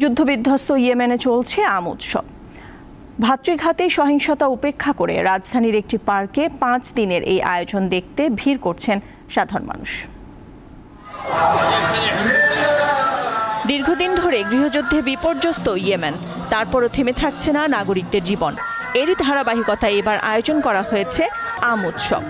যুদ্ধবিধ্বস্ত ইয়েমেনে চলছে আম উৎসব। ভাতৃঘাতে সহিংসতা উপেক্ষা করে রাজধানীর একটি পার্কে 5 দিনের এই আয়োজন দেখতে ভিড় করছেন সাধারণ মানুষ। দীর্ঘদিন ধরে গৃহযুদ্ধে বিপর্যস্ত ইয়েমেন, তারপরও থেমে থাকছে না নাগরিকদের জীবন। এরই ধারাবাহিকতায় এবার আয়োজন করা হয়েছে আম উৎসব।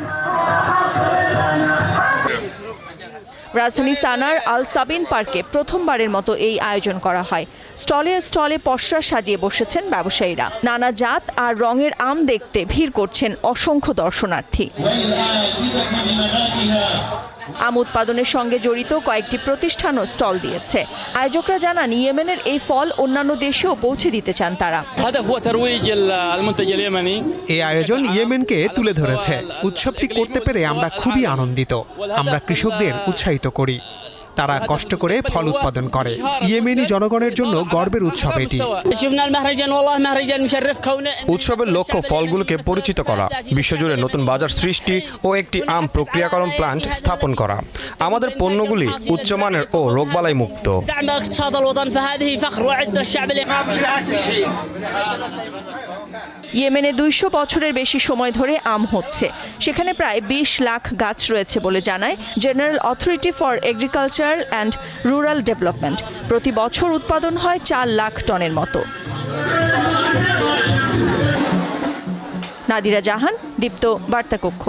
রাজধানী সানার আল সাবিন পার্কে প্রথমবারের মতো এই আয়োজন করা হয়। স্টলে স্টলে পসরা সাজিয়ে বসেছেন ব্যবসায়ীরা। নানা জাত আর রঙের আম দেখতে ভিড় করছেন অসংখ্য দর্শনার্থী। আম উৎপাদনের সঙ্গে জড়িত কয়েকটি প্রতিষ্ঠানও স্টল দিয়েছে। আয়োজকরা জানান, ইয়েমেনের এই ফল অন্যান্য দেশেও পৌঁছে দিতে চান তারা। এই আয়োজন ইয়েমেনকে তুলে ধরেছে। উৎসবটি করতে পেরে আমরা খুবই আনন্দিত। আমরা কৃষকদের উৎসাহিত করি, তারা কষ্ট করে ফল উৎপাদন করে। ইয়েমেনি জনগণের জন্য গর্বের উৎসব এটি। উৎসবের লক্ষ্য ফলগুলোকে পরিচিত করা, বিশ্বজুড়ে নতুন বাজার সৃষ্টি ও একটি আম প্রক্রিয়াকরণ প্ল্যান্ট স্থাপন করা। আমাদের পণ্যগুলি উচ্চমানের ও রোগবালাই মুক্ত। ইয়েমেনে 200 বছরের বেশি সময় ধরে আম হচ্ছে। সেখানে প্রায় 20 লাখ গাছ রয়েছে বলে জানায় general authority for agricultural and rural development. প্রতি বছর উৎপাদন হয় 4 লাখ টনের মতো। নাদিরা জাহান, দীপ্ত বার্তা কক্ষ।